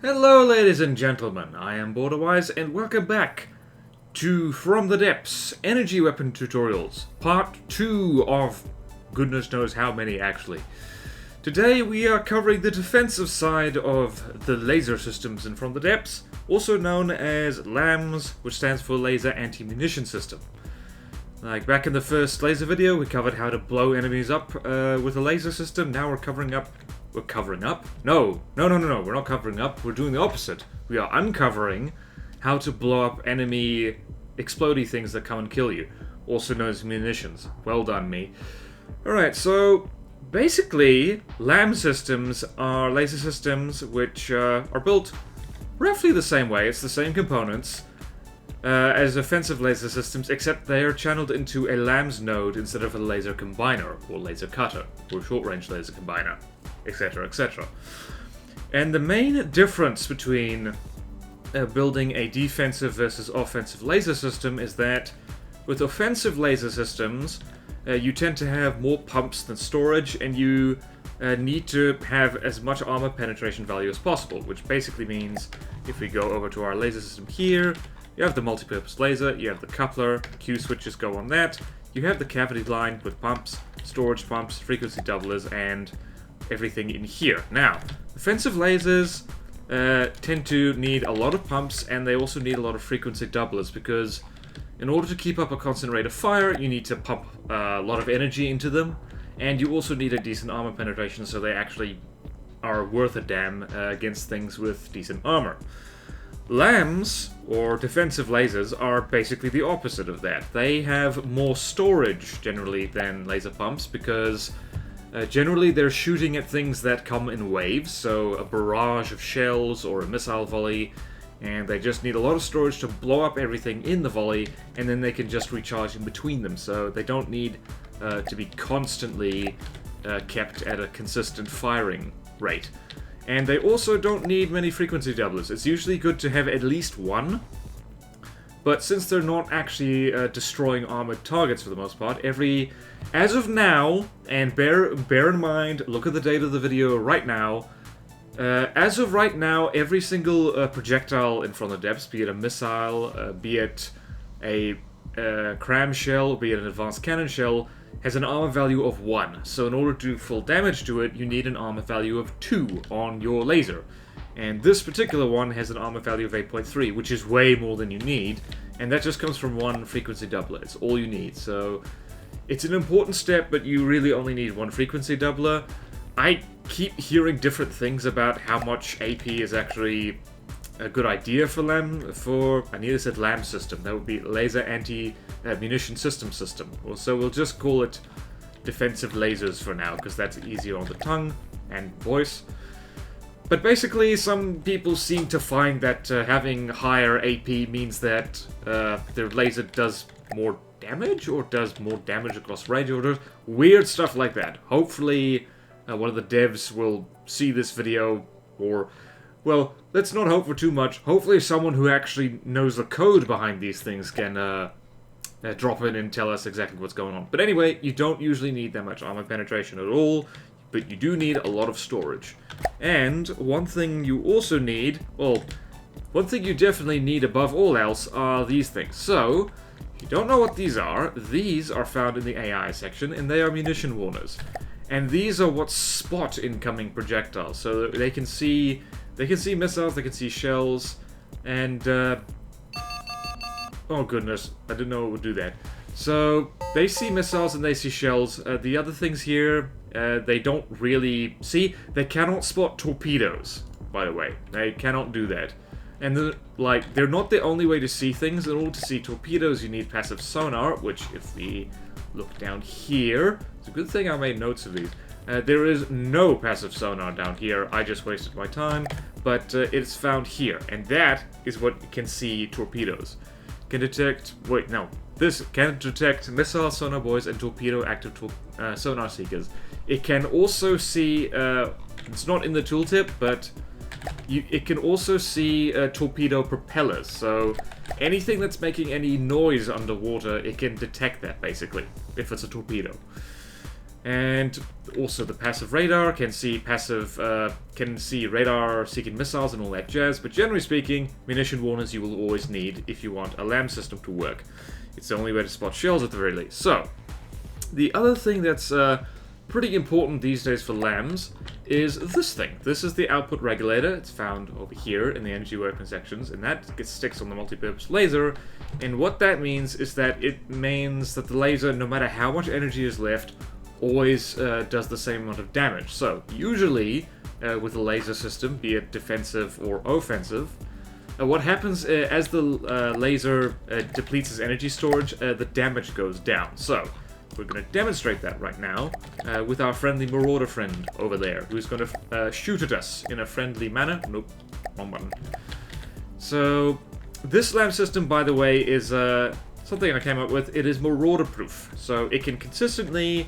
Hello ladies and gentlemen, I am BorderWise and welcome back to From the Depths Energy Weapon Tutorials, part 2 of goodness knows how many actually. Today we are covering the defensive side of the laser systems in From the Depths, also known as LAMS, which stands for Laser Anti-Munition System. Like back in the first laser video we covered how to blow enemies up with a laser system. Now we're covering up. No, we're not covering up. We're doing the opposite. We are uncovering how to blow up enemy explodey things that come and kill you, also known as munitions. Well done, me. Alright, so basically, LAM systems are laser systems which are built roughly the same way. It's the same components as offensive laser systems, except they are channeled into a LAMS node instead of a laser combiner, or laser cutter, or short-range laser combiner, etc., etc. And the main difference between building a defensive versus offensive laser system is that with offensive laser systems, you tend to have more pumps than storage, and you need to have as much armor penetration value as possible, which basically means if we go over to our laser system here, you have the multi-purpose laser, you have the coupler, Q switches go on that, you have the cavity line with pumps, storage pumps, frequency doublers, and everything in here. Now, offensive lasers tend to need a lot of pumps, and they also need a lot of frequency doublers, because in order to keep up a constant rate of fire, you need to pump a lot of energy into them, and you also need a decent armor penetration so they actually are worth a damn against things with decent armor. LAMS, or defensive lasers, are basically the opposite of that. They have more storage, generally, than laser pumps, because generally they're shooting at things that come in waves, so a barrage of shells or a missile volley, and they just need a lot of storage to blow up everything in the volley, and then they can just recharge in between them, so they don't need to be constantly kept at a consistent firing rate. And they also don't need many frequency doublers. It's usually good to have at least one, but since they're not actually destroying armored targets for the most part, as of now, and bear in mind, look at the date of the video right now, as of right now, every single projectile in From the Depths, be it a missile, be it a cram shell, be it an advanced cannon shell, has an armor value of 1. So in order to do full damage to it, you need an armor value of 2 on your laser. And this particular one has an armor value of 8.3, which is way more than you need, and that just comes from one frequency doubler. It's all you need. So it's an important step, but you really only need one frequency doubler. I keep hearing different things about how much AP is actually a good idea for I nearly said LAM system. That would be Laser Anti-Munition System. So we'll just call it defensive lasers for now, because that's easier on the tongue and voice. But basically, some people seem to find that having higher AP means that their laser does more damage, or does more damage across range, or does weird stuff like that. Hopefully, one of the devs will see this video, or, well, let's not hope for too much. Hopefully someone who actually knows the code behind these things can drop in and tell us exactly what's going on. But anyway, you don't usually need that much armor penetration at all, but you do need a lot of storage. And one thing you also need, well, one thing you definitely need above all else are these things. So, if you don't know what these are found in the AI section, and they are munition warners. And these are what spot incoming projectiles, so they can see missiles, they can see shells, and oh goodness, I didn't know it would do that. So they see missiles and they see shells. The other things here, they don't really see. They cannot spot torpedoes, by the way. They cannot do that. And they're not the only way to see things. In order to see torpedoes, you need passive sonar, which if we look down here, it's a good thing I made notes of these. There is no passive sonar down here. I just wasted my time, but it's found here, and that is what can see torpedoes. Can detect. Wait, no. This can detect missile sonar buoys and torpedo active sonar seekers. It can also see. It's not in the tooltip, but it can also see torpedo propellers. So anything that's making any noise underwater, it can detect that basically if it's a torpedo. And also the passive radar can see radar-seeking missiles and all that jazz. But generally speaking, munition warners you will always need if you want a LAMS system to work. It's the only way to spot shells at the very least. So, the other thing that's pretty important these days for LAMS is this thing. This is the output regulator. It's found over here in the energy weapon sections, and that sticks on the multi-purpose laser. And what that means is that it means that the laser, no matter how much energy is left, always does the same amount of damage. So, usually, with a laser system, be it defensive or offensive, what happens as the laser depletes its energy storage, the damage goes down. So, we're going to demonstrate that right now with our friendly Marauder friend over there, who's going to shoot at us in a friendly manner. Nope, wrong button. So, this LAMS system, by the way, is something I came up with. It is Marauder-proof, so it can consistently,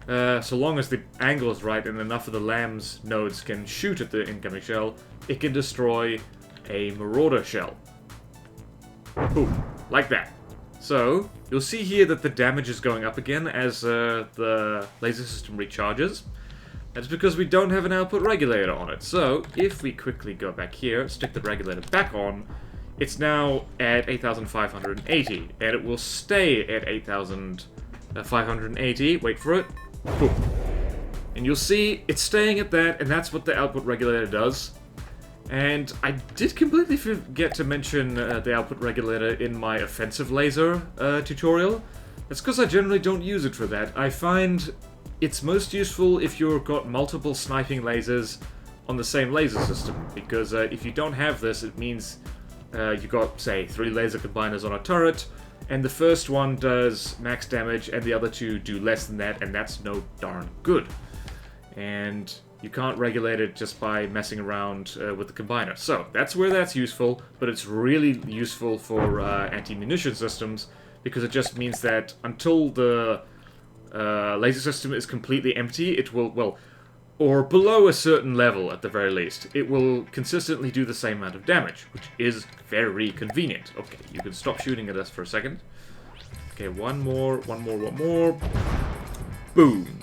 so long as the angle is right and enough of the LAMS nodes can shoot at the incoming shell, it can destroy a Marauder shell. Boom, like that. So, you'll see here that the damage is going up again as the laser system recharges. That's because we don't have an output regulator on it. So, if we quickly go back here, stick the regulator back on, it's now at 8,580, and it will stay at 8,580. Wait for it. Boom. And you'll see it's staying at that, and that's what the output regulator does. And I did completely forget to mention the output regulator in my offensive laser tutorial. That's because I generally don't use it for that. I find it's most useful if you've got multiple sniping lasers on the same laser system, because if you don't have this, it means you've got, say, 3 laser combiners on a turret, and the first one does max damage, and the other 2 do less than that, and that's no darn good. And you can't regulate it just by messing around with the combiner. So, that's where that's useful, but it's really useful for anti-munition systems, because it just means that until the laser system is completely empty, it will, well, or below a certain level at the very least, it will consistently do the same amount of damage, which is very convenient. Okay, you can stop shooting at us for a second. Okay, one more. Boom.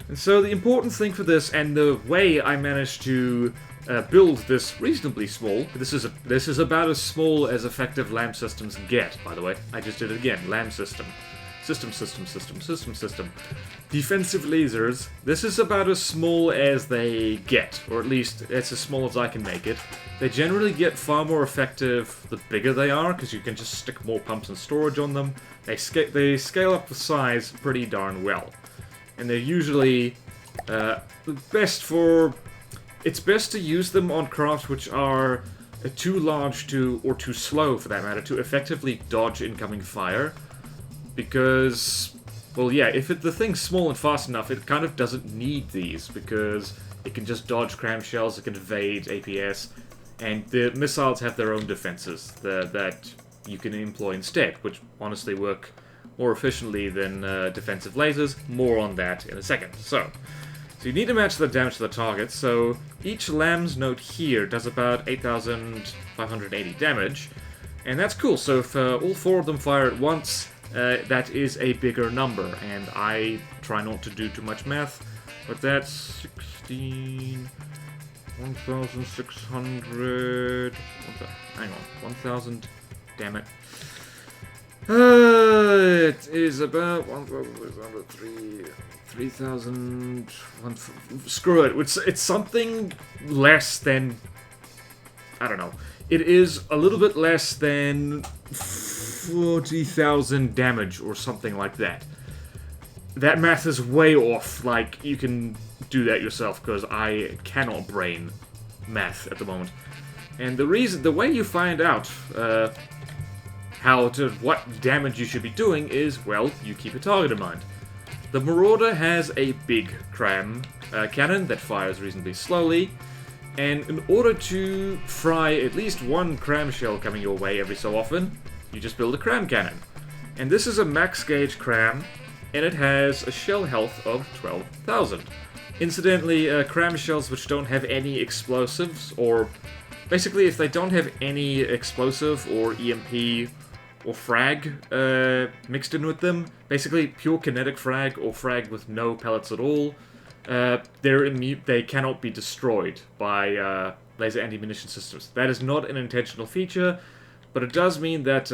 And so the important thing for this, and the way I managed to build this reasonably small, this is about as small as effective LAMS systems get, by the way. I just did it again, LAMS system. System. Defensive lasers, this is about as small as they get, or at least it's as small as I can make it. They generally get far more effective the bigger they are, because you can just stick more pumps and storage on them. They scale up the size pretty darn well. And they're usually best for... It's best to use them on craft which are too large to, or too slow for that matter, to effectively dodge incoming fire. Because, well, yeah, if the thing's small and fast enough, it kind of doesn't need these, because it can just dodge cram shells, it can evade APS, and the missiles have their own defenses that you can employ instead, which honestly work more efficiently than defensive lasers. More on that in a second. So you need to match the damage to the target, so each LAMS node here does about 8,580 damage, and that's cool. So if all 4 of them fire at once, that is a bigger number, and I try not to do too much math, but that's 16... 1,600... hang on, 1,000... damn it. It is about 3,000... Screw it, it's something less than... I don't know. It is a little bit less than 40,000 damage or something like that. That math is way off. Like, you can do that yourself, because I cannot brain math at the moment. And the way you find out what damage you should be doing is, well, you keep a target in mind. The Marauder has a big cram cannon that fires reasonably slowly, and in order to fry at least one cram shell coming your way every so often, you just build a cram cannon. And this is a max gauge cram, and it has a shell health of 12,000. Incidentally, cram shells which don't have any explosives, or basically if they don't have any explosive or EMP or frag mixed in with them. Basically, pure kinetic frag or frag with no pellets at all. They cannot be destroyed by laser anti-munition systems. That is not an intentional feature, but it does mean that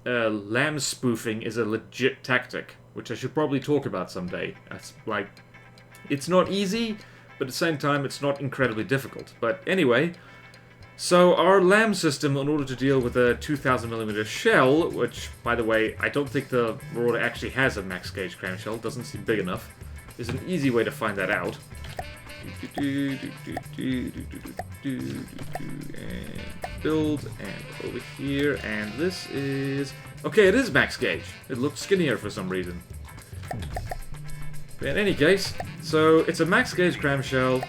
LAMS spoofing is a legit tactic, which I should probably talk about someday. It's not easy, but at the same time, it's not incredibly difficult. But anyway, so our LAMS system, in order to deal with a 2000mm shell, which, by the way, I don't think the Marauder actually has a max gauge cram shell, doesn't seem big enough. There's an easy way to find that out. And build, and over here, and this is... Okay, it is max gauge. It looks skinnier for some reason. But in any case, so it's a max gauge cram shell,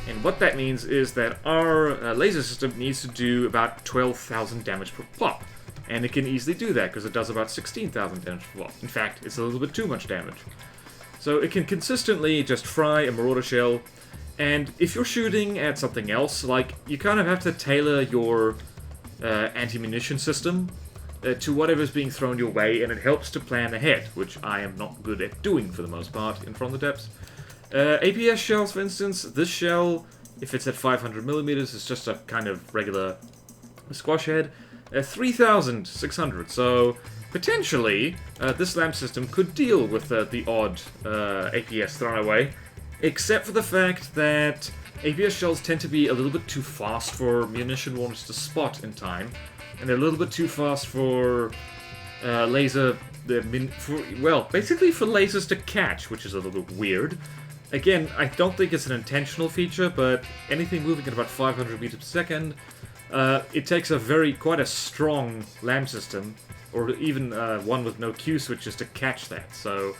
and what that means is that our laser system needs to do about 12,000 damage per pop. And it can easily do that, because it does about 16,000 damage per pop. In fact, it's a little bit too much damage. So it can consistently just fry a Marauder shell, and if you're shooting at something else, like, you kind of have to tailor your anti-munition system to whatever's being thrown your way, and it helps to plan ahead, which I am not good at doing for the most part in From the Depths. APS shells, for instance, this shell, if it's at 500mm, is just a kind of regular squash head. 3,600, so potentially this LAMS system could deal with the odd APS thrown away, except for the fact that APS shells tend to be a little bit too fast for munition warners to spot in time, and they're a little bit too fast for basically for lasers to catch, which is a little bit weird. Again, I don't think it's an intentional feature, but anything moving at about 500 meters per second, it takes quite a strong LAMS system, or even one with no Q switches to catch that. So,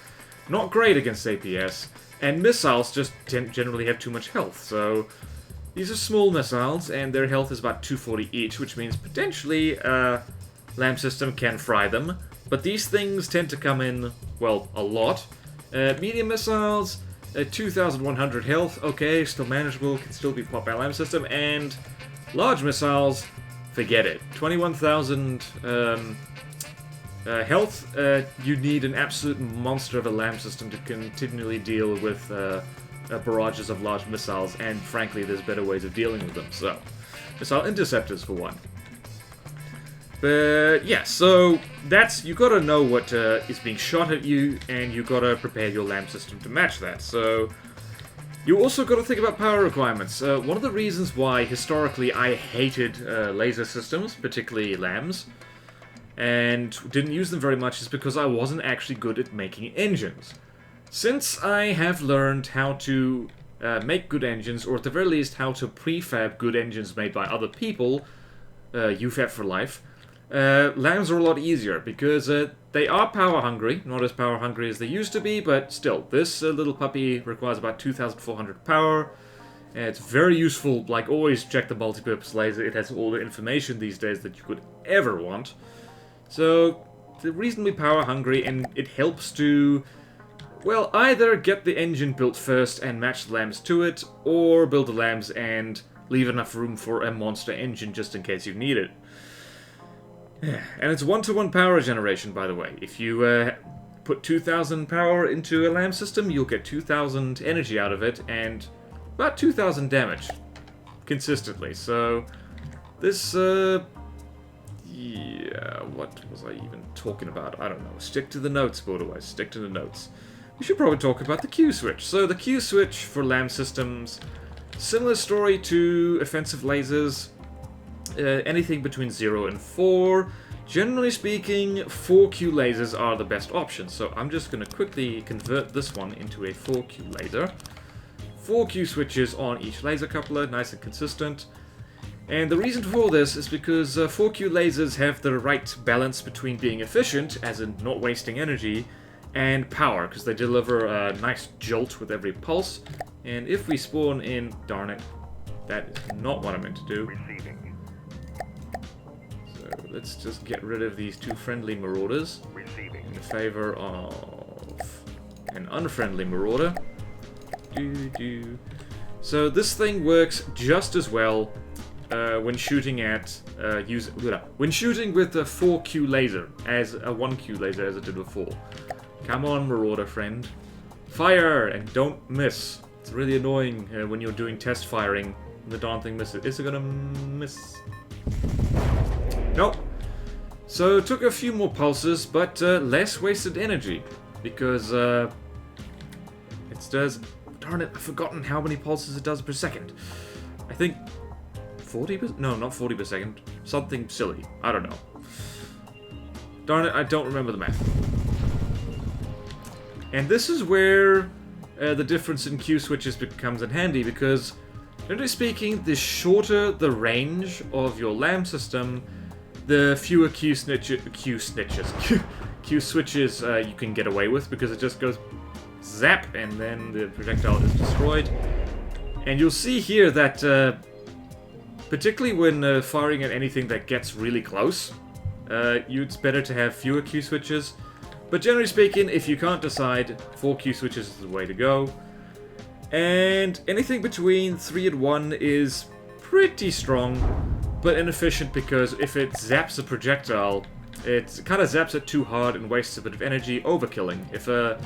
not great against APS, and missiles just generally have too much health. So, these are small missiles, and their health is about 240 each, which means potentially LAMS system can fry them. But these things tend to come in, well, a lot. Medium missiles, 2,100 health, okay, still manageable, can still be popped by LAMS system, and large missiles, forget it. 21,000 health, you need an absolute monster of a LAMS system to continually deal with barrages of large missiles, and frankly, there's better ways of dealing with them, so. Missile interceptors, for one. But, yeah, so you gotta know what is being shot at you, and you gotta prepare your LAMS system to match that, so. You also gotta think about power requirements. One of the reasons why, historically, I hated laser systems, particularly LAMS, and didn't use them very much, is because I wasn't actually good at making engines. Since I have learned how to make good engines, or at the very least how to prefab good engines made by other people, UFAB for life, LAMS are a lot easier, because they are power hungry, not as power hungry as they used to be, but still, this little puppy requires about 2,400 power, and it's very useful. Like, always check the multi-purpose laser, it has all the information these days that you could ever want. So, they're reasonably power hungry, and it helps to, well, either get the engine built first and match the LAMS to it, or build the LAMS and leave enough room for a monster engine just in case you need it. And it's 1-to-1 power generation, by the way. If you put 2,000 power into a LAMS system, you'll get 2,000 energy out of it, and about 2,000 damage. Consistently. So, this, yeah, what was I even talking about? I don't know. Stick to the notes, BorderWise. Stick to the notes. We should probably talk about the Q switch. So, the Q switch for LAMS systems, similar story to offensive lasers. Anything between 0 and 4. Generally speaking, 4Q lasers are the best option. So I'm just going to quickly convert this one into a 4Q laser. 4Q switches on each laser coupler, nice and consistent. And the reason for this is because 4Q lasers have the right balance between being efficient, as in not wasting energy, and power, because they deliver a nice jolt with every pulse. And if we spawn in... Darn it. That is not what I meant to do. Receiving. Let's just get rid of these two friendly marauders in favor of an unfriendly marauder. So this thing works just as well when shooting at when shooting with a 4Q laser as a 1Q laser as it did before. Come on, Marauder friend, fire and don't miss. It's really annoying when you're doing test firing and the darn thing misses. Is it gonna miss? Nope. So it took a few more pulses, but less wasted energy because it does. Darn it! I've forgotten how many pulses it does per second. I think 40 per... No, not 40 per second. Something silly. I don't know. Darn it, I don't remember the math. And this is where the difference in Q switches becomes in handy, because, generally speaking, the shorter the range of your LAMS system, the fewer Q switches you can get away with, because it just goes zap, and then the projectile is destroyed. And you'll see here that, particularly when firing at anything that gets really close, it's better to have fewer Q switches. But generally speaking, if you can't decide, 4 Q switches is the way to go. And anything between 3 and 1 is pretty strong, but inefficient, because if it zaps a projectile, it kind of zaps it too hard and wastes a bit of energy, overkilling. If a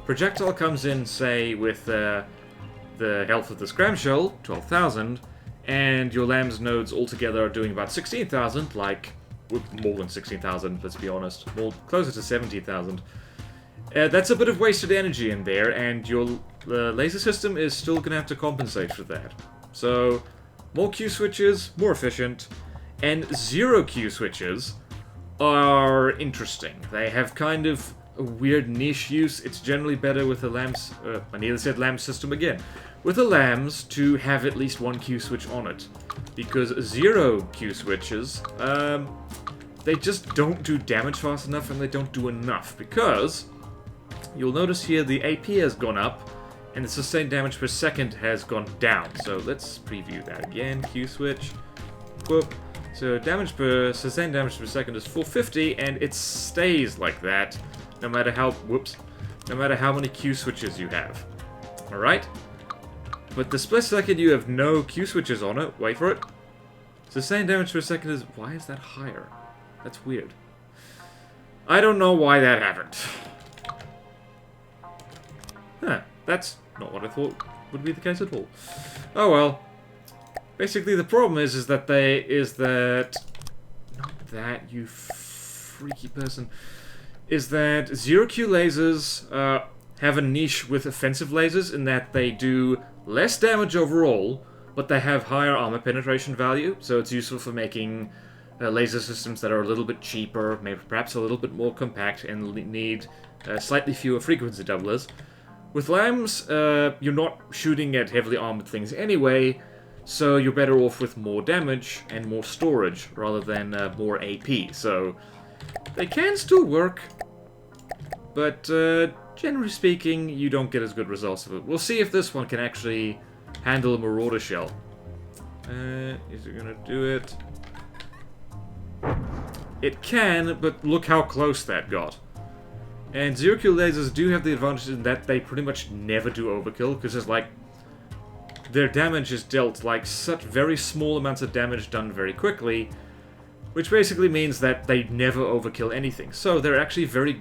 projectile comes in, say, with the health of the scram shell, 12,000, and your LAMS nodes altogether are doing about 16,000, like, more than 16,000, let's be honest, more closer to 17,000, that's a bit of wasted energy in there, and your laser system is still going to have to compensate for that. So, more Q switches, more efficient, and 0 Q switches are interesting. They have kind of a weird niche use. It's generally better with a LAMS, I nearly said LAMS system again, with a LAMS to have at least 1 Q switch on it. Because 0 Q switches, they just don't do damage fast enough, and they don't do enough. Because, you'll notice here the AP has gone up, and the sustained damage per second has gone down. So let's preview that again. Q switch. Whoop. So sustained damage per second is 450, and it stays like that no matter how many Q switches you have. Alright? But the split second you have no Q switches on it, wait for it. Sustained damage per second is... Why is that higher? That's weird. I don't know why that happened. Huh, that's not what I thought would be the case at all. Oh well. Basically the problem is that not that, you freaky person. Is that 0 Q lasers have a niche with offensive lasers in that they do less damage overall, but they have higher armor penetration value, so it's useful for making laser systems that are a little bit cheaper, maybe perhaps a little bit more compact, and need slightly fewer frequency doublers. With LAMS, you're not shooting at heavily armored things anyway, so you're better off with more damage and more storage rather than more AP. So they can still work, but generally speaking, you don't get as good results of it. We'll see if this one can actually handle a Marauder shell. Is it gonna do it? It can, but look how close that got. And 0 Q lasers do have the advantage in that they pretty much never do overkill, because it's like their damage is dealt like such very small amounts of damage done very quickly, which basically means that they never overkill anything. So they're actually very,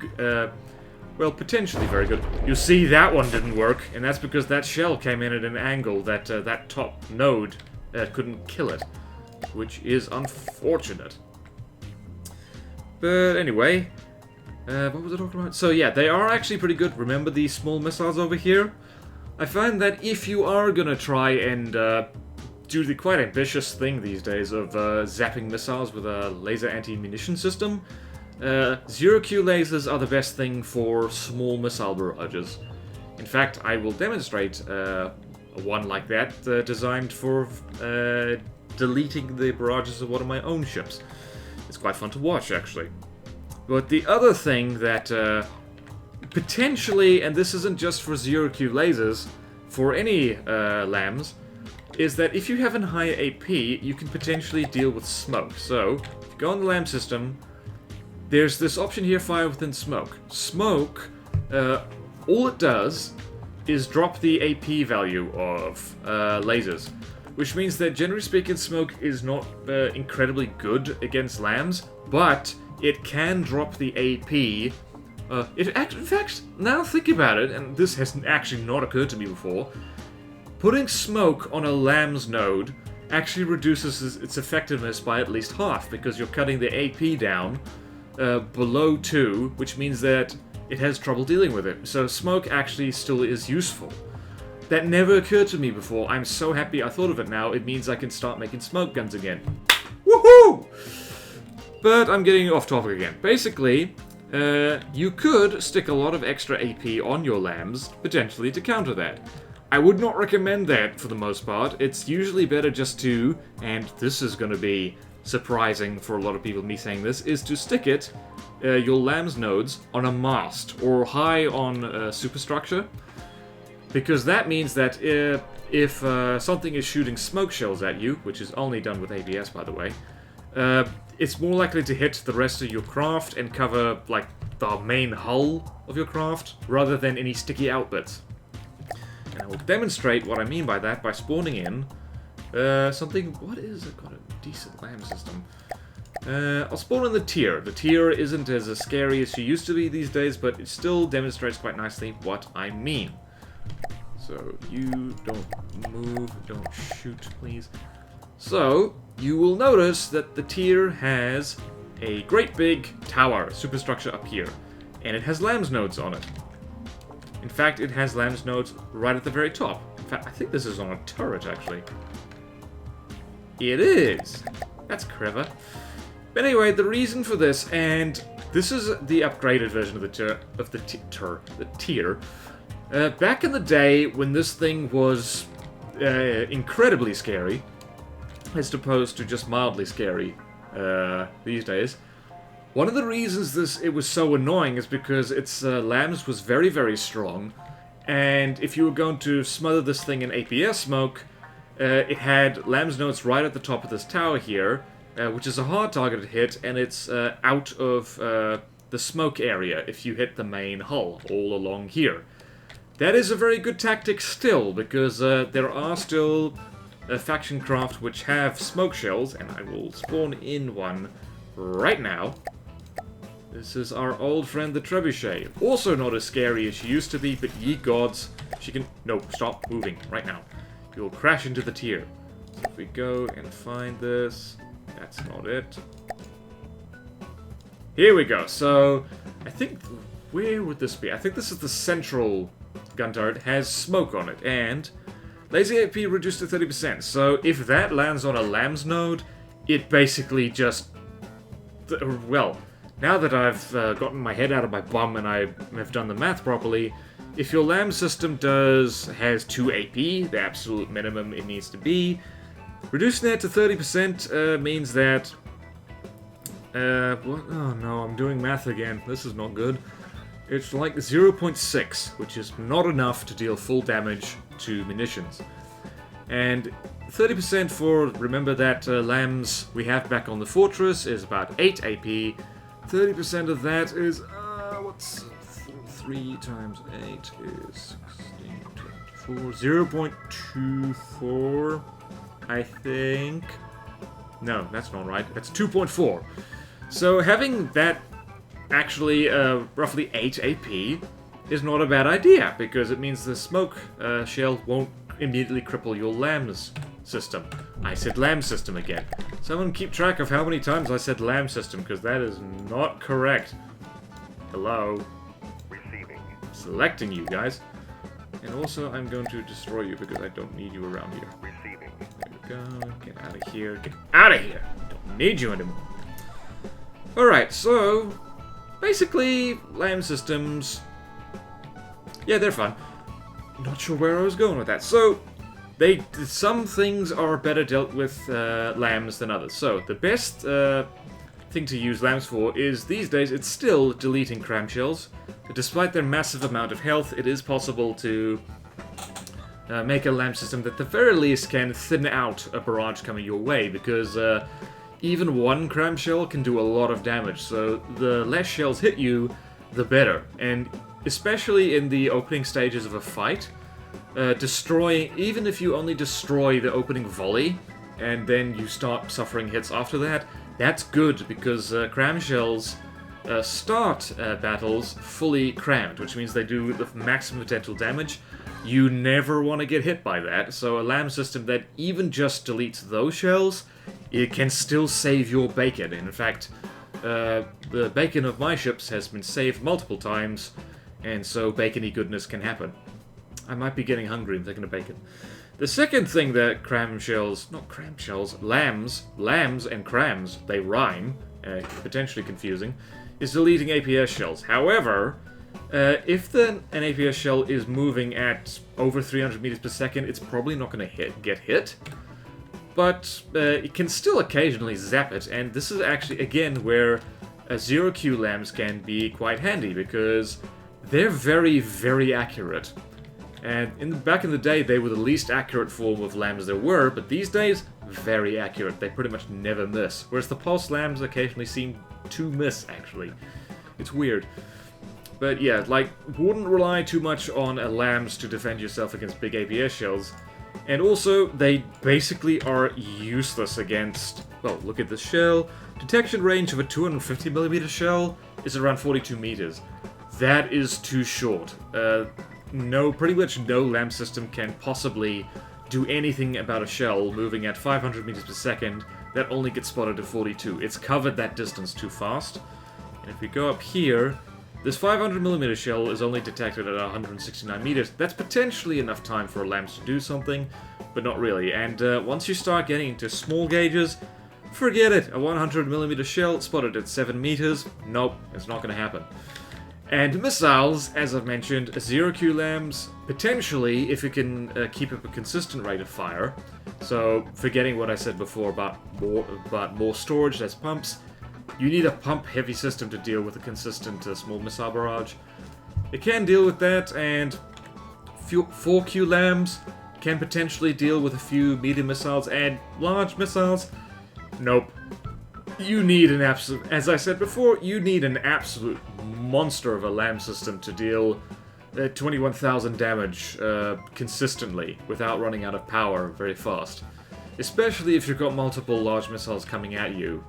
well, potentially very good. You see, that one didn't work, and that's because that shell came in at an angle that that top node couldn't kill it, which is unfortunate. But anyway, what was I talking about? So yeah, they are actually pretty good. Remember these small missiles over here? I find that if you are gonna try and do the quite ambitious thing these days of zapping missiles with a laser anti-munition system, 0 Q lasers are the best thing for small missile barrages. In fact, I will demonstrate one like that designed for deleting the barrages of one of my own ships. It's quite fun to watch, actually. But the other thing that potentially, and this isn't just for 0 Q lasers, for any LAMS, is that if you have a high AP, you can potentially deal with smoke. So, if you go on the LAMS system, there's this option here, fire within smoke. Smoke, all it does is drop the AP value of lasers, which means that generally speaking smoke is not incredibly good against LAMS, but it can drop the AP. In fact, now think about it, and this has actually not occurred to me before, putting smoke on a LAMS node actually reduces its effectiveness by at least half, because you're cutting the AP down below 2, which means that it has trouble dealing with it. So smoke actually still is useful. That never occurred to me before. I'm so happy I thought of it now. It means I can start making smoke guns again. Woohoo! But I'm getting off topic again. Basically, you could stick a lot of extra AP on your LAMS, potentially, to counter that. I would not recommend that for the most part. It's usually better just to, and this is going to be surprising for a lot of people, me saying this, is to stick it, your LAMS nodes, on a mast or high on superstructure. Because that means that if something is shooting smoke shells at you, which is only done with ABS by the way, it's more likely to hit the rest of your craft and cover like the main hull of your craft rather than any sticky outbits. And I will demonstrate what I mean by that by spawning in something. What is it? Got a decent LAM system. I'll spawn in the tier. The tier isn't as scary as she used to be these days, but it still demonstrates quite nicely what I mean. So you don't move, don't shoot, please. So you will notice that the tier has a great big tower superstructure up here, and it has LAMS nodes on it. In fact, it has LAMS nodes right at the very top. In fact, I think this is on a turret, actually. It is! That's clever. But anyway, the reason for this, and this is the upgraded version of the tier. Back in the day, when this thing was incredibly scary, as opposed to just mildly scary these days, one of the reasons it was so annoying is because its LAMS was very, very strong, and if you were going to smother this thing in APS smoke, it had LAMS nodes right at the top of this tower here, which is a hard target to hit, and it's out of the smoke area if you hit the main hull all along here. That is a very good tactic still, because there are still faction craft which have smoke shells, and I will spawn in one right now. This is our old friend the Trebuchet. Also not as scary as she used to be, but ye gods, she can... No, stop moving right now. You'll crash into the tier. So if we go and find this... That's not it. Here we go. So, I think... Where would this be? I think this is the central gun turret. It has smoke on it, and... Lazy AP reduced to 30%. So, if that lands on a LAMS node, it basically just... Well... Now that I've gotten my head out of my bum and I have done the math properly, if your LAM system has 2 AP, the absolute minimum it needs to be, reducing that to 30% means that... what? Oh no, I'm doing math again. This is not good. It's like 0.6, which is not enough to deal full damage to munitions. And 30% for, remember that LAMS we have back on the fortress is about 8 AP. 30% of that is, what's 3 times 8 is 16, 24, 0.24, I think. No, that's not right. That's 2.4. So having that actually roughly 8 AP is not a bad idea, because it means the smoke shell won't immediately cripple your LAMS system. I said LAM system again. Someone keep track of how many times I said LAM system, because that is not correct. Hello? Receiving. Selecting you guys. And also I'm going to destroy you because I don't need you around here. Receiving. There we go. Get out of here. Get out of here! Don't need you anymore. Alright, so basically LAM systems, yeah, they're fun. Not sure where I was going with that. So some things are better dealt with LAMs than others. So the best thing to use LAMs for is, these days, it's still deleting cramshells. Despite their massive amount of health, it is possible to make a LAM system that at the very least can thin out a barrage coming your way, because even one cramshell can do a lot of damage. So the less shells hit you, the better. And especially in the opening stages of a fight, destroying, even if you only destroy the opening volley, and then you start suffering hits after that, that's good, because cram shells start battles fully crammed, which means they do the maximum potential damage. You never want to get hit by that, so a LAMS system that even just deletes those shells, it can still save your bacon. And in fact, the bacon of my ships has been saved multiple times, and so bacony goodness can happen. I might be getting hungry and thinking of bacon. The second thing that LAMS and crams, they rhyme, potentially confusing, is deleting APS shells. However, if an APS shell is moving at over 300 meters per second, it's probably not going to get hit. But it can still occasionally zap it, and this is actually, again, where 0Q LAMS can be quite handy, because they're very, very accurate. And back in the day, they were the least accurate form of LAMS there were, but these days, very accurate. They pretty much never miss. Whereas the pulse LAMS occasionally seem to miss, actually. It's weird. But yeah, like, wouldn't rely too much on a LAMS to defend yourself against big APS shells. And also, they basically are useless against... Well, look at this shell. Detection range of a 250mm shell is around 42 meters. That is too short. Pretty much no LAMS system can possibly do anything about a shell moving at 500 meters per second that only gets spotted at 42. It's covered that distance too fast. And if we go up here, this 500mm shell is only detected at 169 meters. That's potentially enough time for a LAMS to do something, but not really. And once you start getting into small gauges, forget it. A 100mm shell spotted at 7 meters, nope, it's not going to happen. And missiles, as I've mentioned, 0Q LAMS, potentially, if you can keep up a consistent rate of fire. So, forgetting what I said before about more storage, less pumps, you need a pump-heavy system to deal with a consistent small missile barrage. It can deal with that, and 4Q LAMS can potentially deal with a few medium missiles and large missiles. Nope. You need an absolute, as I said before, you need an absolute monster of a LAMS system to deal 21,000 damage consistently without running out of power very fast. Especially if you've got multiple large missiles coming at you.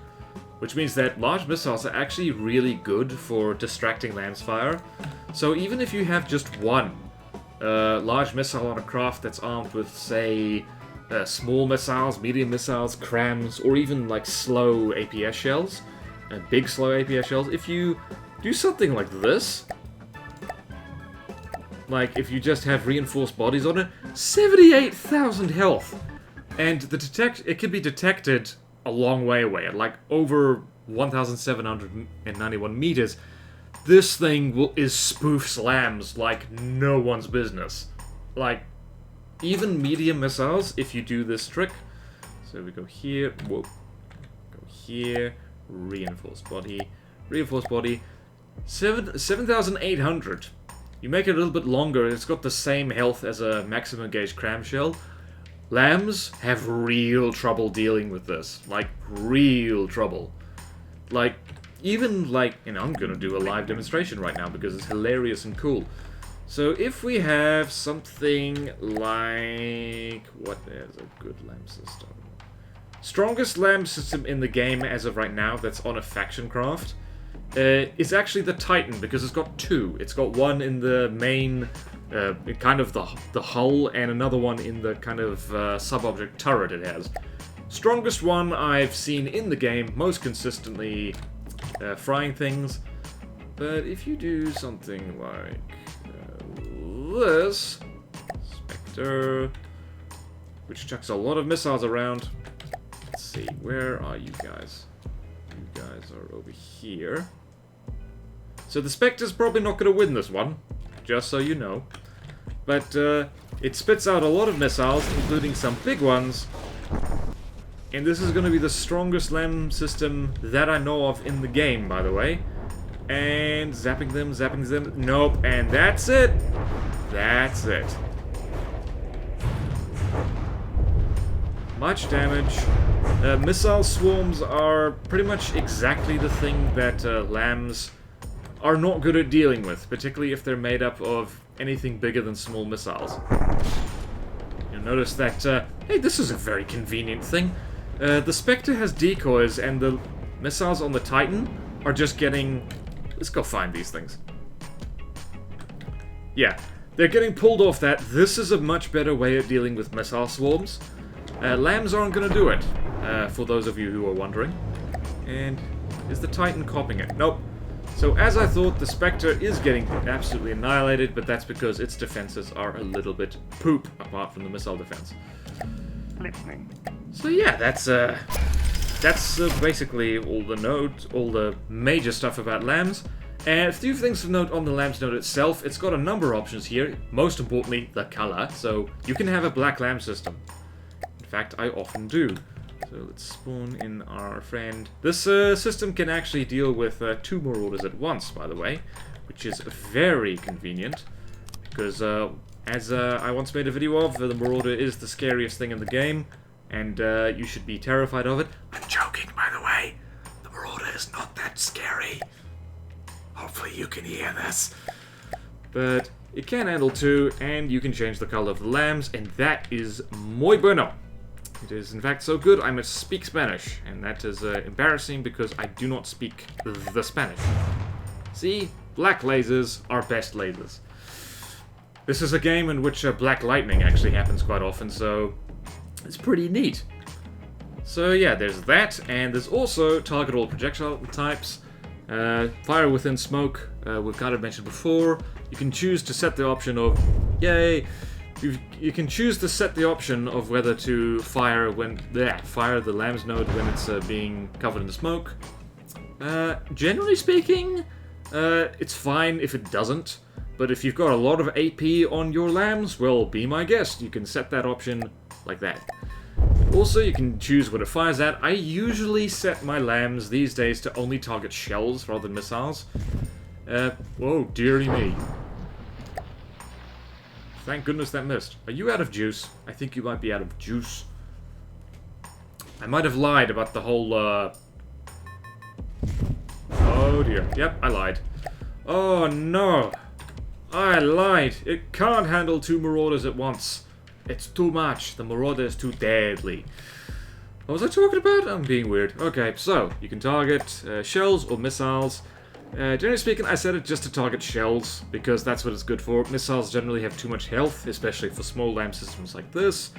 Which means that large missiles are actually really good for distracting LAMS fire. So even if you have just one large missile on a craft that's armed with, say, small missiles, medium missiles, crams, or even like slow APS shells, big slow APS shells, if you do something like this, like if you just have reinforced bodies on it, 78,000 health! And it can be detected a long way away, at like over 1,791 meters. This thing is spoofs LAMS like no one's business. Like, even medium missiles, if you do this trick. So we go here, whoa, go here, reinforced body, 7,800. You make it a little bit longer, it's got the same health as a maximum gauge cram shell. LAMS have real trouble dealing with this. Like, real trouble. Like, even like, I'm gonna do a live demonstration right now because it's hilarious and cool. So if we have something like, what is a good LAMS system? Strongest LAMS system in the game as of right now that's on a faction craft is actually the Titan, because it's got two. It's got one in the main, kind of the hull, and another one in the kind of sub-object turret it has. Strongest one I've seen in the game, most consistently frying things. But if you do something like this, Spectre, which chucks a lot of missiles around. Let's see, where are you guys? You guys are over here. So the Spectre's probably not going to win this one, just so you know. But it spits out a lot of missiles, including some big ones. And this is going to be the strongest LAMS system that I know of in the game, by the way. And zapping them, nope, and that's it. That's it. Much damage. Missile swarms are pretty much exactly the thing that LAMS are not good at dealing with, particularly if they're made up of anything bigger than small missiles. You'll notice that, hey, this is a very convenient thing. The Spectre has decoys, and the missiles on the Titan are just getting... Let's go find these things. Yeah, they're getting pulled off that. This is a much better way of dealing with missile swarms. LAMS aren't going to do it, for those of you who are wondering. And is the Titan copying it? Nope. So as I thought, the Spectre is getting absolutely annihilated, but that's because its defenses are a little bit poop, apart from the missile defense. Listening. So yeah, that's basically all the major stuff about LAMS. And a few things to note on the LAMS node itself. It's got a number of options here, most importantly, the color. So you can have a black LAMS system. In fact, I often do. So let's spawn in our friend. This system can actually deal with 2 Marauders at once, by the way, which is very convenient, because as I once made a video of, the Marauder is the scariest thing in the game, and you should be terrified of it. I'm joking, by the way. The Marauder is not that scary. Hopefully you can hear this. But it can handle 2, and you can change the color of the LAMS, and that is muy bueno. It is, in fact, so good I must speak Spanish, and that is embarrassing because I do not speak the Spanish. See? Black lasers are best lasers. This is a game in which black lightning actually happens quite often, so it's pretty neat. So yeah, there's that, and there's also target all projectile types. Fire within smoke, we've kind of mentioned before. You can choose to set the option of... Yay! You can choose to set the option of whether to fire the LAMS node when it's being covered in smoke. Generally speaking, it's fine if it doesn't, but if you've got a lot of AP on your LAMS, well, be my guest. You can set that option like that. Also, you can choose what it fires at. I usually set my LAMS these days to only target shells rather than missiles. Whoa, dearie me. Thank goodness that missed. Are you out of juice? I think you might be out of juice. I might have lied about the whole, Oh dear. Yep, I lied. Oh no. I lied. It can't handle 2 Marauders at once. It's too much. The Marauder is too deadly. What was I talking about? I'm being weird. Okay, so you can target shells or missiles. Generally speaking, I set it just to target shells, because that's what it's good for. Missiles generally have too much health, especially for small LAM systems like this.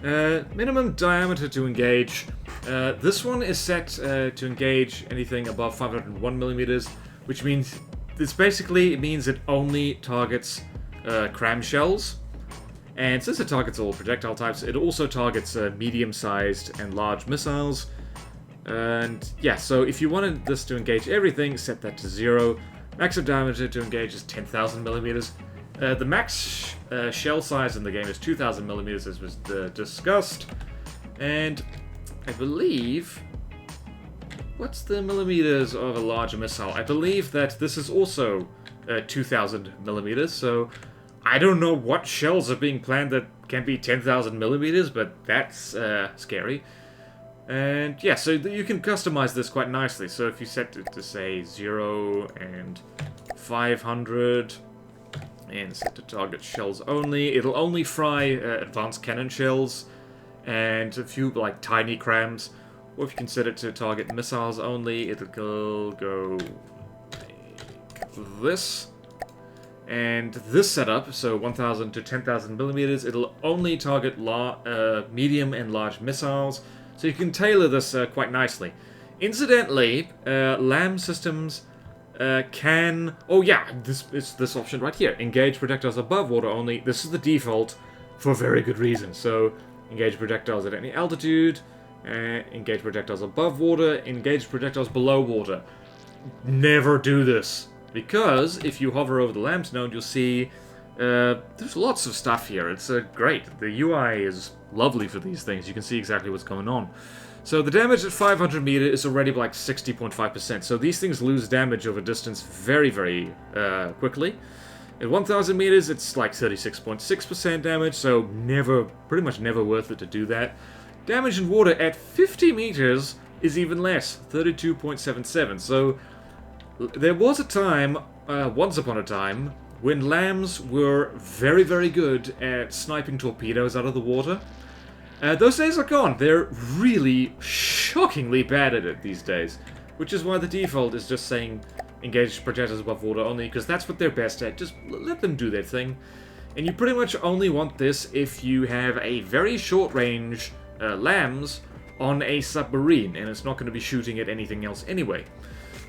Minimum diameter to engage. This one is set to engage anything above 501mm, which means it means it only targets cram shells. And since it targets all projectile types, it also targets medium-sized and large missiles. And yeah, so if you wanted this to engage everything, set that to 0. Maximum diameter to engage is 10,000mm. The max shell size in the game is 2,000mm, as was discussed. And I believe... What's the millimeters of a larger missile? I believe that this is also 2,000mm, so I don't know what shells are being planned that can be 10,000mm, but that's scary. And yeah, so you can customize this quite nicely. So if you set it to, say, 0 and 500, and set to target shells only, it'll only fry advanced cannon shells, and a few, like, tiny crams. Or if you can set it to target missiles only, it'll go like this. And this setup, so 1,000 to 10,000mm, it'll only target medium and large missiles. So you can tailor this quite nicely. Incidentally, LAM systems can... Oh yeah, it's this option right here. Engage projectiles above water only. This is the default for very good reason. So, engage projectiles at any altitude. Engage projectiles above water. Engage projectiles below water. Never do this. Because if you hover over the LAMS node, you'll see there's lots of stuff here. It's great. The UI is lovely for these things. You can see exactly what's going on. So the damage at 500 meter is already like 60.5%. So these things lose damage over distance very, very quickly. At 1,000 meters, it's like 36.6% damage. So pretty much never worth it to do that. Damage in water at 50 meters is even less, 32.77. So There was a time, once upon a time, when LAMS were very, very good at sniping torpedoes out of the water. Those days are gone. They're really shockingly bad at it these days. Which is why the default is just saying engage projectiles above water only, because that's what they're best at. Just let them do their thing. And you pretty much only want this if you have a very short range LAMS on a submarine, and it's not going to be shooting at anything else anyway.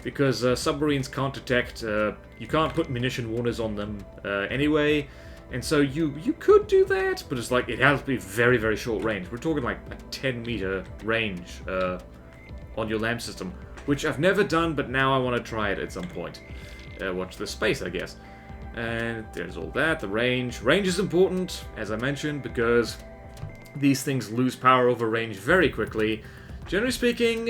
Because submarines can't detect, you can't put munition warners on them anyway, and so you could do that, but it's like, it has to be very, very short range. We're talking like a 10-meter range on your LAMS system, which I've never done, but now I want to try it at some point. Watch the space, I guess. And there's all that, the range. Range is important, as I mentioned, because these things lose power over range very quickly. Generally speaking,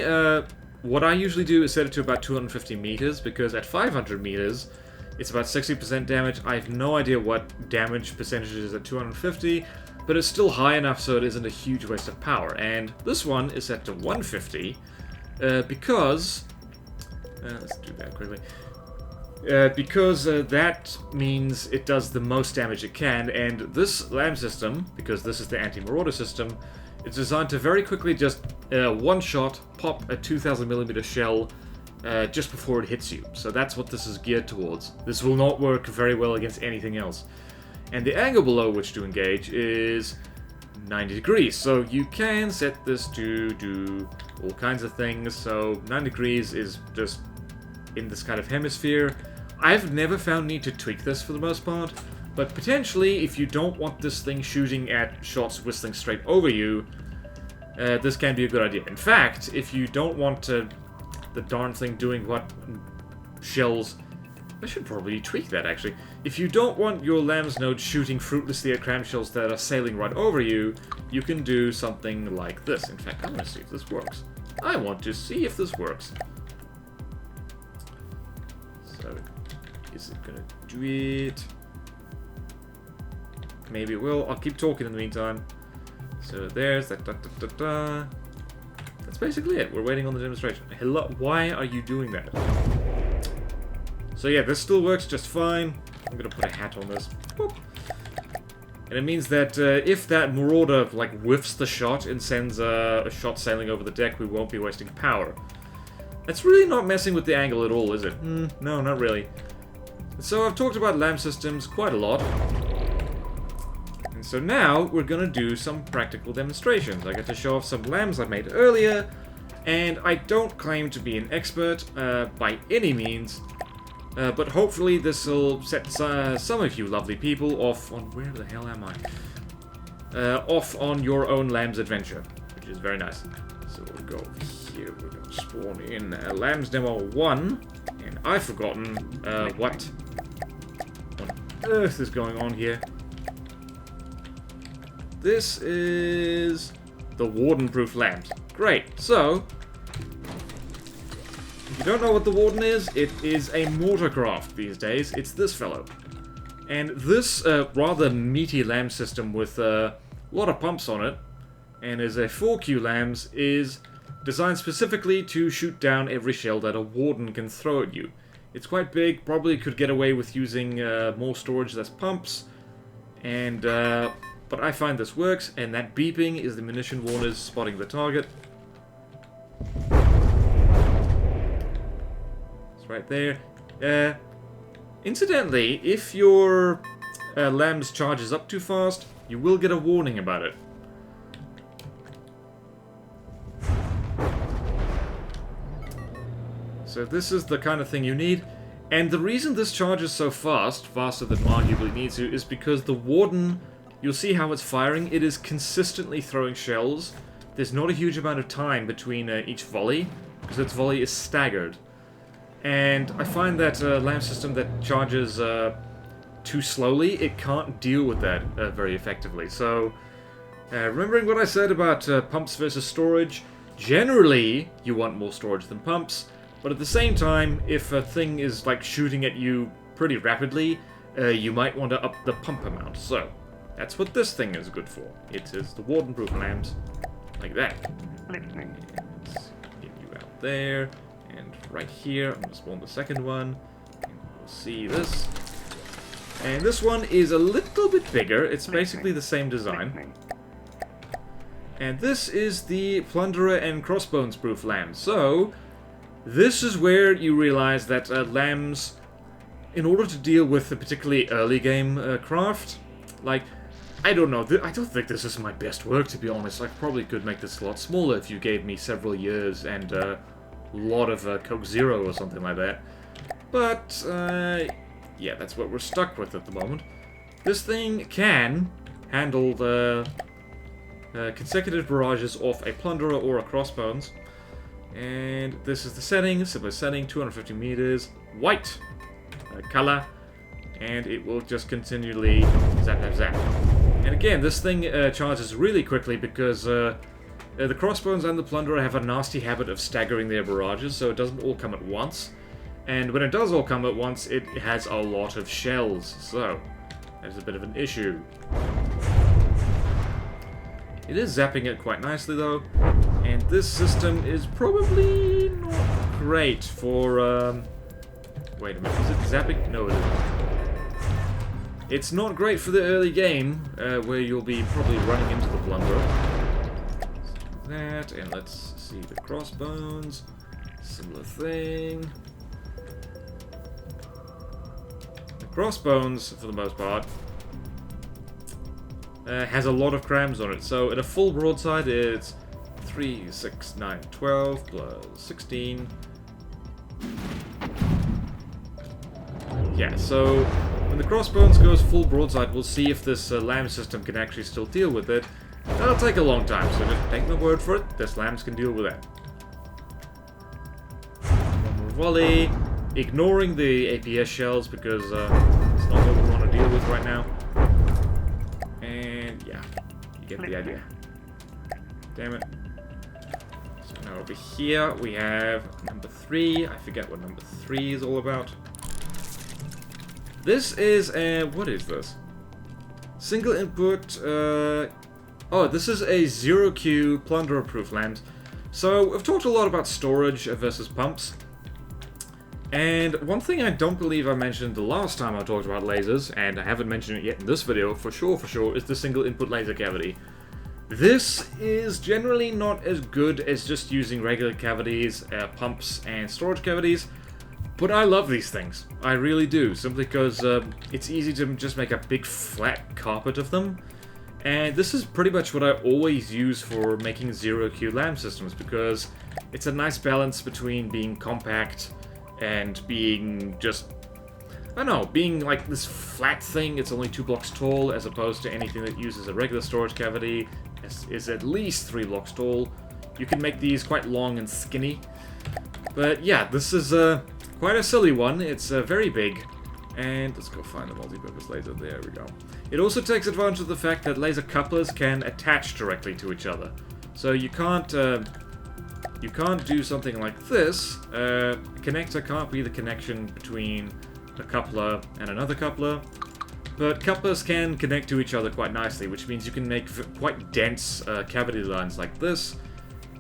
what I usually do is set it to about 250 meters, because at 500 meters, it's about 60% damage. I have no idea what damage percentage is at 250, but it's still high enough so it isn't a huge waste of power. And this one is set to 150, because... let's do that quickly. Because that means it does the most damage it can, and this LAM system, because this is the anti-marauder system, it's designed to very quickly just one shot pop a 2000mm shell just before it hits you. So that's what this is geared towards. This will not work very well against anything else. And the angle below which to engage is 90 degrees. So you can set this to do all kinds of things. So 90 degrees is just in this kind of hemisphere. I've never found need to tweak this for the most part. But potentially, if you don't want this thing shooting at shots whistling straight over you, this can be a good idea. In fact, if you don't want the darn thing doing what shells... I should probably tweak that, actually. If you don't want your LAMS node shooting fruitlessly at clamshells that are sailing right over you, you can do something like this. In fact, I want to see if this works. I want to see if this works. So, is it going to do it? Maybe it will. I'll keep talking in the meantime. So there's that. That's basically it. We're waiting on the demonstration. Hello. Why are you doing that? So yeah, this still works just fine. I'm gonna put a hat on this. Boop. And it means that if that marauder like whiffs the shot and sends a shot sailing over the deck, we won't be wasting power. That's really not messing with the angle at all, is it? No, not really. So I've talked about LAM systems quite a lot. So now, we're gonna do some practical demonstrations. I get to show off some LAMs I made earlier, and I don't claim to be an expert by any means, but hopefully this will set some of you lovely people off on... Where the hell am I? Off on your own LAMs adventure, which is very nice. So we'll go over here, we're gonna spawn in LAMs Demo 1, and I've forgotten what on earth is going on here. This is the warden-proof LAMS. Great. So, if you don't know what the warden is, it is a mortarcraft these days. It's this fellow. And this rather meaty LAM system with a lot of pumps on it, and is a 4Q LAMS, is designed specifically to shoot down every shell that a warden can throw at you. It's quite big, probably could get away with using more storage, less pumps, and... but I find this works, and that beeping is the munition warners spotting the target. It's right there. Incidentally, if your LAMS charges up too fast, you will get a warning about it. So this is the kind of thing you need. And the reason this charges so fast, faster than arguably needs to, is because the warden... You'll see how it's firing. It is consistently throwing shells. There's not a huge amount of time between each volley, because its volley is staggered. And I find that LAM system that charges too slowly, it can't deal with that very effectively. So, remembering what I said about pumps versus storage, generally you want more storage than pumps, but at the same time, if a thing is like shooting at you pretty rapidly, you might want to up the pump amount. So, that's what this thing is good for. It is the warden-proof LAMS, like that. Listening. Let's get you out there, And right here, I'm going to spawn the second one. And we'll see this. And this one is a little bit bigger. It's basically the same design. And this is the Plunderer and Crossbones proof LAMS. So, this is where you realize that LAMS, in order to deal with the particularly early game craft, like, I don't know, I don't think this is my best work, to be honest. I probably could make this a lot smaller if you gave me several years and a lot of Coke Zero or something like that. But, yeah, that's what we're stuck with at the moment. This thing can handle the consecutive barrages off a Plunderer or a Crossbones. And this is the setting, simple setting, 250 meters, white color, and it will just continually zap, zap, zap. And again, this thing charges really quickly because the Crossbones and the Plunderer have a nasty habit of staggering their barrages, so it doesn't all come at once. And when it does all come at once, it has a lot of shells, so that's a bit of an issue. It is zapping it quite nicely though, and this system is probably not great for, wait a minute, is it zapping? No, it isn't. It's not great for the early game, where you'll be probably running into the Plunderer. Let's do that, and let's see the Crossbones. Similar thing. The Crossbones, for the most part, has a lot of crams on it. So at a full broadside, it's 3, 6, 9, 12 plus 16. Yeah, so when the Crossbones goes full broadside, we'll see if this LAMS system can actually still deal with it. That'll take a long time, so just take my word for it, this LAMS can deal with that. One more volley, ignoring the APS shells because it's not what we want to deal with right now. And yeah, you get the idea. Damn it. So now over here we have number 3. I forget what number 3 is all about. This is a... what is this? Single input... oh, this is a 0Q Plunderer proof LAMS. So, we've talked a lot about storage versus pumps. And one thing I don't believe I mentioned the last time I talked about lasers, and I haven't mentioned it yet in this video, for sure, is the single input laser cavity. This is generally not as good as just using regular cavities, pumps, and storage cavities. But I love these things. I really do, simply because it's easy to just make a big flat carpet of them. And this is pretty much what I always use for making 0Q LAMS systems, because it's a nice balance between being compact and being just, I don't know, being like this flat thing. It's only 2 blocks tall, as opposed to anything that uses a regular storage cavity is at least 3 blocks tall. You can make these quite long and skinny. But yeah, this is quite a silly one. It's very big. And let's go find the multi-purpose laser. There we go. It also takes advantage of the fact that laser couplers can attach directly to each other. So you can't do something like this. A connector can't be the connection between a coupler and another coupler. But couplers can connect to each other quite nicely, which means you can make quite dense cavity lines like this.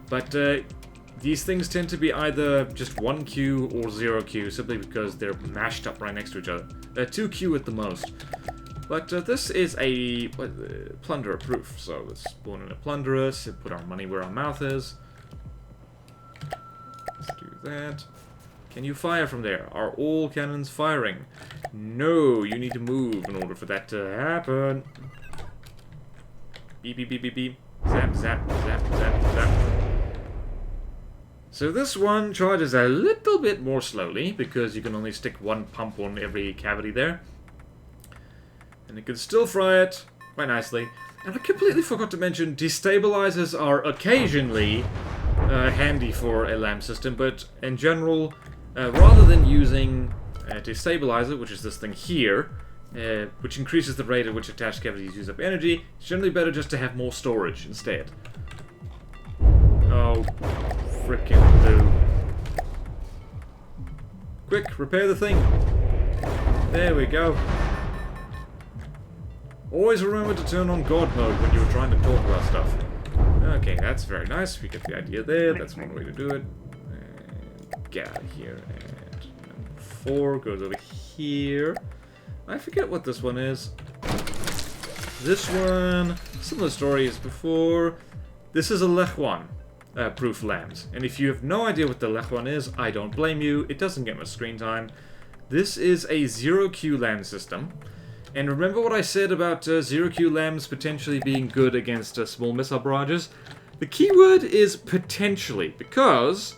But these things tend to be either just 1Q or 0Q, simply because they're mashed up right next to each other. 2Q at the most. But this is a Plunderer proof, so let's spawn in a Plunderer, so put our money where our mouth is. Let's do that. Can you fire from there? Are all cannons firing? No, you need to move in order for that to happen. Beep, beep, beep, beep, beep. Zap, zap, zap, zap, zap. So this one charges a little bit more slowly, because you can only stick 1 pump on every cavity there. And you can still fry it quite nicely. And I completely forgot to mention, destabilizers are occasionally handy for a LAMS system, but in general, rather than using a destabilizer, which is this thing here, which increases the rate at which attached cavities use up energy, it's generally better just to have more storage instead. Oh, frickin' do. Quick, repair the thing. There we go. Always remember to turn on God mode when you're trying to talk about stuff. Okay, that's very nice. We get the idea there. That's one way to do it. And get out of here. And number 4 goes over here. I forget what this one is. This one, similar story as before. This is a Lech-1 proof LAMS. And if you have no idea what the Lech-1 is, I don't blame you. It doesn't get much screen time. This is a 0Q LAMS system. And remember what I said about 0Q LAMS potentially being good against small missile barrages? The keyword is potentially, because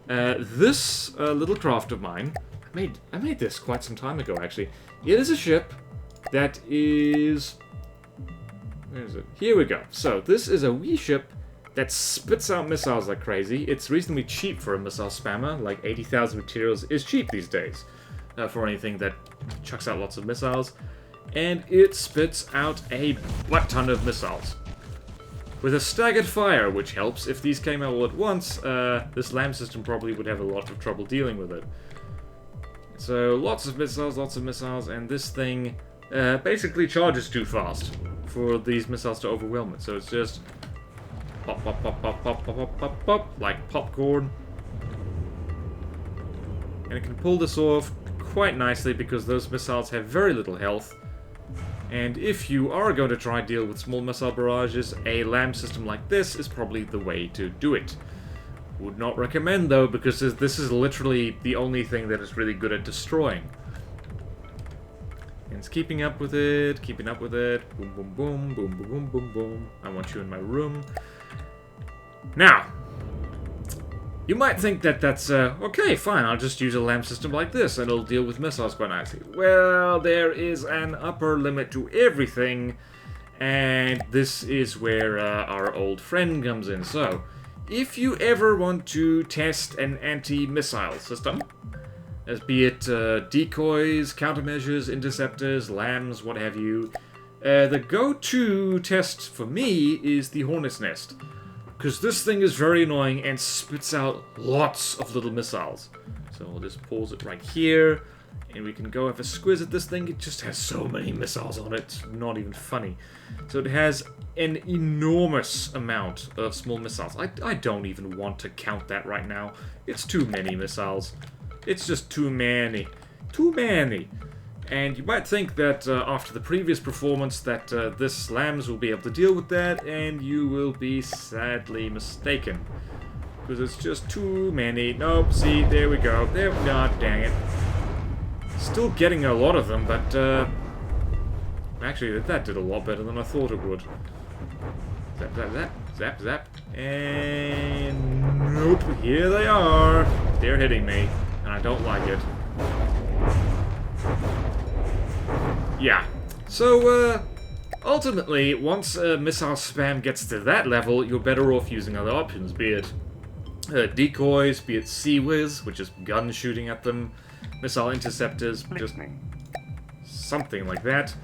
this little craft of mine, I made this quite some time ago actually. It is a ship that is... Where is it? Here we go. So this is a wee ship that spits out missiles like crazy. It's reasonably cheap for a missile spammer, like 80,000 materials is cheap these days for anything that chucks out lots of missiles. And it spits out a butt ton of missiles. With a staggered fire, which helps. If these came out all at once, this LAM system probably would have a lot of trouble dealing with it. So lots of missiles, and this thing basically charges too fast for these missiles to overwhelm it. So it's just pop, pop, pop, pop, pop, pop, pop, pop, pop, like popcorn. And it can pull this off quite nicely because those missiles have very little health. And if you are going to try and deal with small missile barrages, a LAM system like this is probably the way to do it. Would not recommend though, because this is literally the only thing that is really good at destroying. And it's keeping up with it. Boom, boom, boom, boom, boom, boom, boom, boom. I want you in my room. Now, you might think that that's, okay, fine, I'll just use a LAM system like this and it'll deal with missiles quite nicely. Well, there is an upper limit to everything, and this is where our old friend comes in. So, if you ever want to test an anti-missile system, as be it decoys, countermeasures, interceptors, LAMs, what have you, the go-to test for me is the Hornet's Nest. Because this thing is very annoying and spits out lots of little missiles. So we'll just pause it right here, and we can go have a squiz at this thing. It just has so many missiles on it, it's not even funny. So it has an enormous amount of small missiles. I don't even want to count that right now. It's too many missiles. It's just too many. Too many. And you might think that after the previous performance that this LAMS will be able to deal with that, and you will be sadly mistaken. Because it's just too many. Nope, see, there we go. There, god dang it. Still getting a lot of them, but actually that did a lot better than I thought it would. Zap, zap, zap, zap, zap. And nope, here they are. They're hitting me, and I don't like it. Yeah, so ultimately, once missile spam gets to that level, you're better off using other options, be it decoys, be it Sea-Whiz, which is gun shooting at them, missile interceptors, just something like that.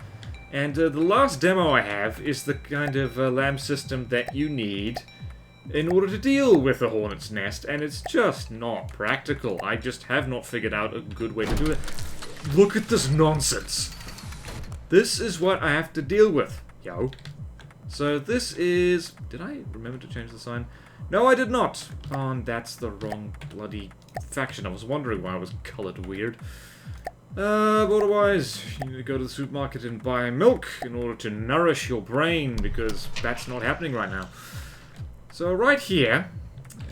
And the last demo I have is the kind of LAM system that you need in order to deal with the Hornet's Nest, and it's just not practical. I just have not figured out a good way to do it. Look at this nonsense! This is what I have to deal with, yo. So this is... Did I remember to change the sign? No, I did not. Oh, and that's the wrong bloody faction. I was wondering why I was colored weird. BorderWise, you need to go to the supermarket and buy milk in order to nourish your brain, because that's not happening right now. So right here,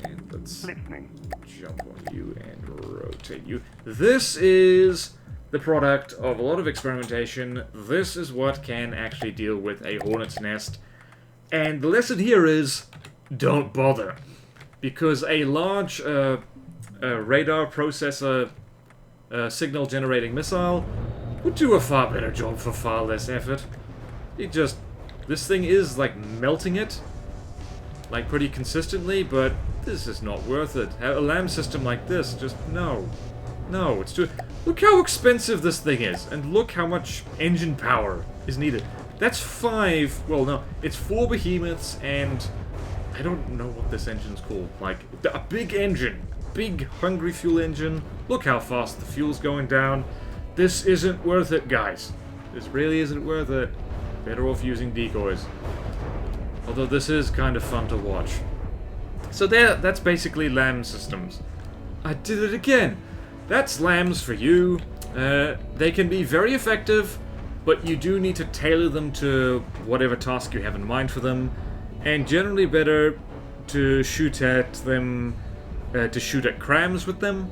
and let's jump on you and rotate you. This is the product of a lot of experimentation. This is what can actually deal with a Hornet's Nest. And the lesson here is, don't bother. Because a large radar processor signal generating missile would do a far better job for far less effort. This thing is like melting it, like pretty consistently, but this is not worth it. A LAM system like this, just no. No, it's too... Look how expensive this thing is, and look how much engine power is needed. That's 5... Well, no, it's 4 behemoths, and... I don't know what this engine's called. Like, a big engine. Big, hungry fuel engine. Look how fast the fuel's going down. This isn't worth it, guys. This really isn't worth it. Better off using decoys. Although this is kind of fun to watch. So that's basically LAM systems. I did it again. That's LAMS for you. They can be very effective, but you do need to tailor them to whatever task you have in mind for them, and generally better to shoot at them, to shoot at crams with them.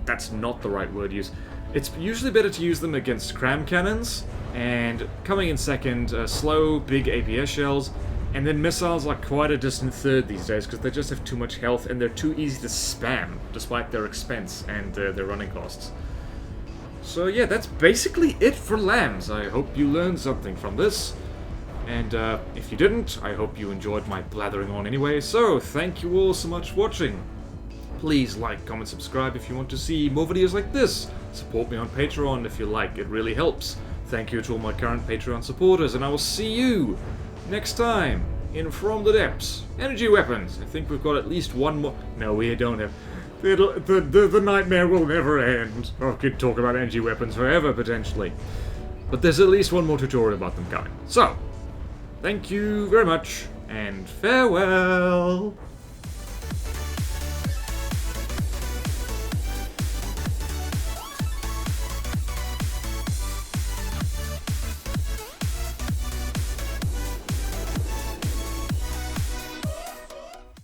That's not the right word to use. It's usually better to use them against cram cannons, and coming in second, slow, big APS shells, and then missiles are quite a distant third these days because they just have too much health and they're too easy to spam, despite their expense and their running costs. So yeah, that's basically it for LAMS. I hope you learned something from this. And if you didn't, I hope you enjoyed my blathering on anyway. So, thank you all so much for watching. Please like, comment, subscribe if you want to see more videos like this. Support me on Patreon if you like, it really helps. Thank you to all my current Patreon supporters, and I will see you next time in From the Depths. Energy weapons. I think we've got at least one more. No, we don't have. The nightmare will never end. I could talk about energy weapons forever, potentially. But there's at least one more tutorial about them coming. So, thank you very much, and farewell!